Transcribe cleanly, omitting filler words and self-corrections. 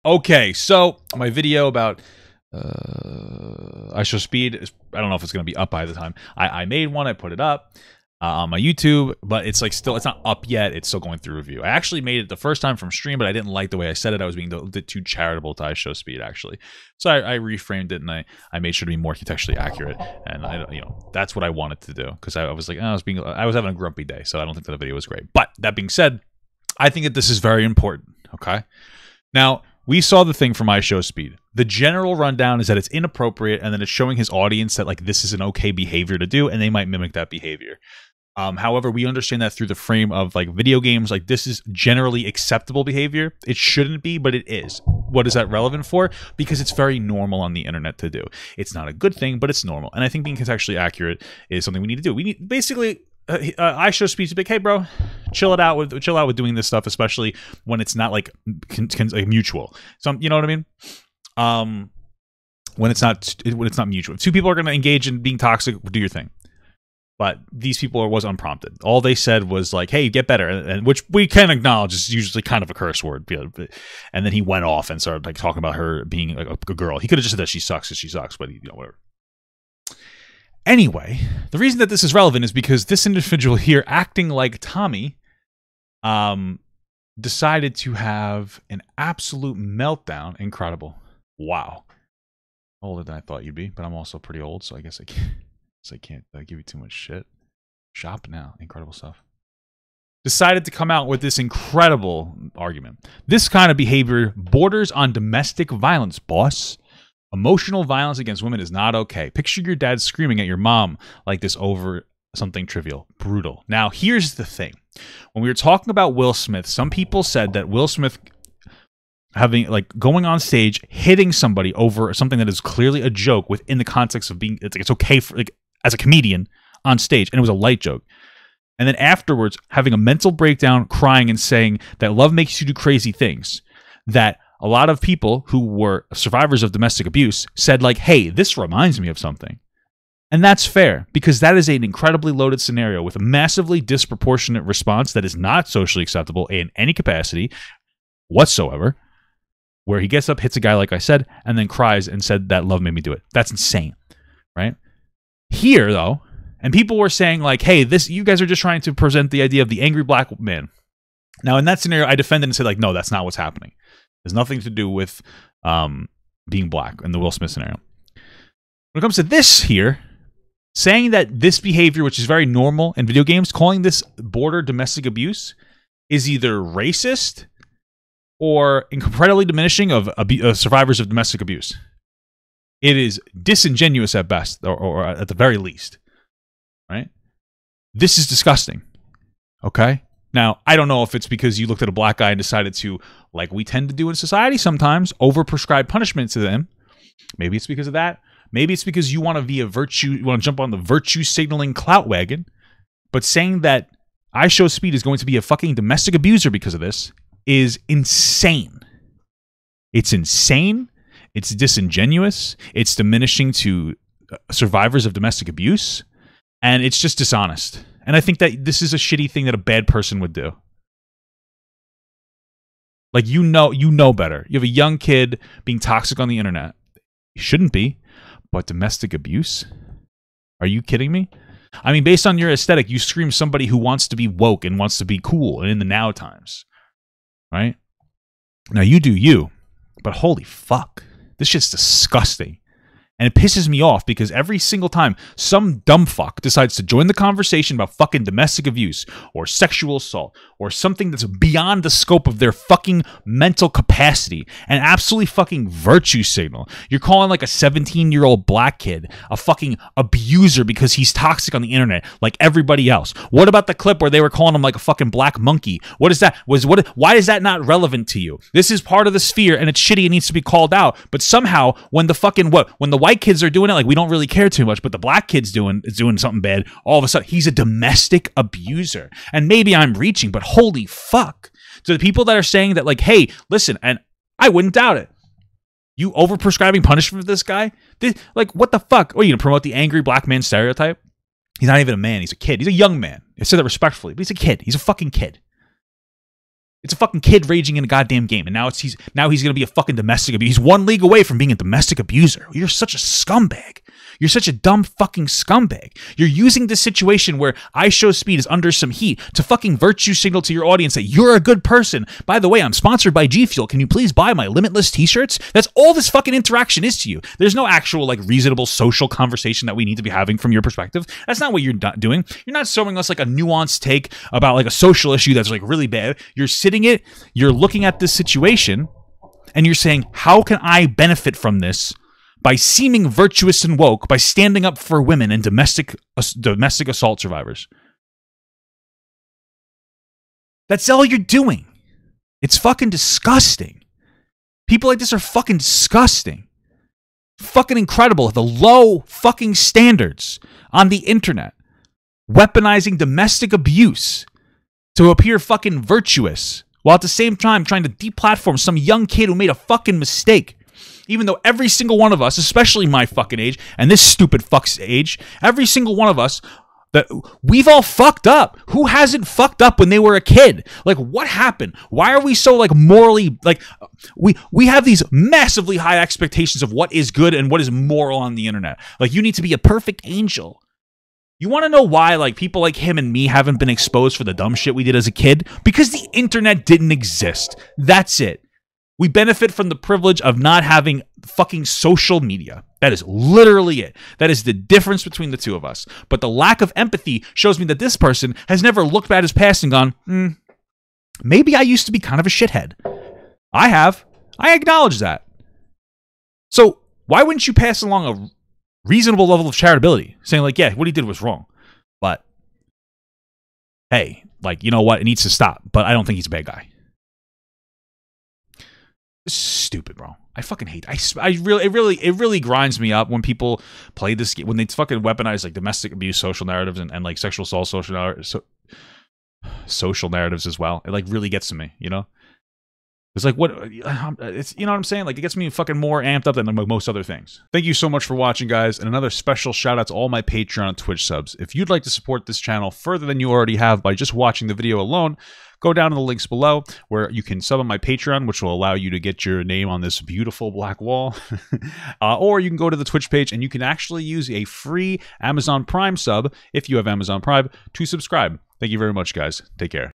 Okay, so my video about IShowSpeed is, I don't know if it's going to be up by the time. I made one, I put it up on my YouTube, but it's like still, it's not up yet. It's still going through review. I actually made it the first time from stream, but I didn't like the way I said it. I was being a bit too charitable to IShowSpeed, actually. So I reframed it, and I made sure to be more contextually accurate. And that's what I wanted to do, because I was like, I was having a grumpy day, so I don't think that the video was great. But that being said, I think that this is very important. Okay, now we saw the thing from IShowSpeed. The general rundown is that it's inappropriate, and then it's showing his audience that like this is an okay behavior to do, and they might mimic that behavior. However, we understand that through the frame of like video games, like this is generally acceptable behavior. It shouldn't be, but it is. What is that relevant for? Because it's very normal on the internet to do. It's not a good thing, but it's normal. And I think being contextually accurate is something we need to do. We need basically IShowSpeed to be like, hey, bro, chill out with doing this stuff, especially when it's not like mutual. You know what I mean? When it's not mutual. If two people are going to engage in being toxic, do your thing. But these people was unprompted. All they said was like, hey, get better, and which we can acknowledge is usually kind of a curse word. And then he went off and started like talking about her being like a girl. He could have just said that she sucks because she sucks, but whatever. Anyway, the reason that this is relevant is because this individual here, acting like Tommy, decided to have an absolute meltdown. Incredible. Wow. Older than I thought you'd be, but I'm also pretty old, so I guess I can't give you too much shit. Shop now. Incredible stuff. Decided to come out with this incredible argument. This kind of behavior borders on domestic violence, boss. Emotional violence against women is not okay. Picture your dad screaming at your mom like this over something trivial. Brutal. Now, here's the thing. When we were talking about Will Smith, some people said that Will Smith going on stage, hitting somebody over something that is clearly a joke within the context of being, it's okay for, like, as a comedian on stage, and it was a light joke. And then afterwards, having a mental breakdown, crying and saying that love makes you do crazy things. That a lot of people who were survivors of domestic abuse said like, hey, this reminds me of something. And that's fair, because that is an incredibly loaded scenario with a massively disproportionate response that is not socially acceptable in any capacity whatsoever, where he gets up, hits a guy like I said, and then cries and said that love made me do it. That's insane, right? Here, though, and people were saying like, hey, you guys are just trying to present the idea of the angry black man. Now, in that scenario, I defended and said like, no, that's not what's happening. There's nothing to do with being black in the Will Smith scenario. When it comes to this here, saying that this behavior, which is very normal in video games, calling this border domestic abuse is either racist or incredibly diminishing of survivors of domestic abuse. It is disingenuous at best, or at the very least, right? This is disgusting, okay? Now, I don't know if it's because you looked at a black guy and decided to, like we tend to do in society sometimes, overprescribe punishment to them. Maybe it's because of that. Maybe it's because you want to be you want to jump on the virtue signaling clout wagon. But saying that IShowSpeed is going to be a fucking domestic abuser because of this is insane. It's insane. It's disingenuous. It's diminishing to survivors of domestic abuse. And it's just dishonest. And I think that this is a shitty thing that a bad person would do. Like, you know better. You have a young kid being toxic on the internet. You shouldn't be. But domestic abuse? Are you kidding me? I mean, based on your aesthetic, you scream somebody who wants to be woke and wants to be cool and in the now times. Right? Now, you do you. But holy fuck. This shit's disgusting. And it pisses me off because every single time some dumb fuck decides to join the conversation about fucking domestic abuse or sexual assault or something that's beyond the scope of their fucking mental capacity and absolutely fucking virtue signal. You're calling like a 17-year-old black kid a fucking abuser because he's toxic on the internet like everybody else. What about the clip where they were calling him like a fucking black monkey? What is that? Why is that not relevant to you? This is part of the sphere and it's shitty. It needs to be called out. But somehow when the white kids are doing it, like we don't really care too much, but the black kid's doing something bad, all of a sudden he's a domestic abuser. And maybe I'm reaching, but holy fuck. So the people that are saying that like, hey, listen, and I wouldn't doubt it. You overprescribing punishment for this guy? Like, what the fuck? Are you gonna promote the angry black man stereotype? He's not even a man, he's a kid. He's a young man. I said that respectfully, but he's a kid. He's a fucking kid. It's a fucking kid raging in a goddamn game, and now he's gonna be a fucking domestic abuser. He's one league away from being a domestic abuser. You're such a scumbag. You're such a dumb fucking scumbag. You're using this situation where IShowSpeed is under some heat to fucking virtue signal to your audience that you're a good person. By the way, I'm sponsored by G Fuel. Can you please buy my Limitless t-shirts? That's all this fucking interaction is to you. There's no actual like reasonable social conversation that we need to be having from your perspective. That's not what you're doing. You're not showing us like a nuanced take about like a social issue that's like really bad. You're looking at this situation and you're saying, how can I benefit from this? By seeming virtuous and woke, by standing up for women and domestic assault survivors. That's all you're doing. It's fucking disgusting. People like this are fucking disgusting. Fucking incredible. The low fucking standards on the internet. Weaponizing domestic abuse to appear fucking virtuous, while at the same time trying to deplatform some young kid who made a fucking mistake. Even though every single one of us, especially my fucking age, and this stupid fuck's age, every single one of us, that we've all fucked up. Who hasn't fucked up when they were a kid? Like, what happened? Why are we so, like, morally, like, we have these massively high expectations of what is good and what is moral on the internet. Like, you need to be a perfect angel. You want to know why, like, people like him and me haven't been exposed for the dumb shit we did as a kid? Because the internet didn't exist. That's it. We benefit from the privilege of not having fucking social media. That is literally it. That is the difference between the two of us. But the lack of empathy shows me that this person has never looked at his past and gone, maybe I used to be kind of a shithead. I have. I acknowledge that. So why wouldn't you pass along a reasonable level of charitability? Saying like, yeah, what he did was wrong. But, hey, like, you know what? It needs to stop. But I don't think he's a bad guy. Stupid, bro. I fucking hate. It really grinds me up when people play this game, when they fucking weaponize like domestic abuse social narratives and like sexual assault social narratives as well. It like really gets to me, you know. It's like it's, you know what I'm saying? Like it gets me fucking more amped up than like most other things. Thank you so much for watching, guys, and another special shout out to all my Patreon and Twitch subs. If you'd like to support this channel further than you already have by just watching the video alone, go down to the links below where you can sub on my Patreon, which will allow you to get your name on this beautiful black wall. Or you can go to the Twitch page and you can actually use a free Amazon Prime sub, if you have Amazon Prime, to subscribe. Thank you very much, guys. Take care.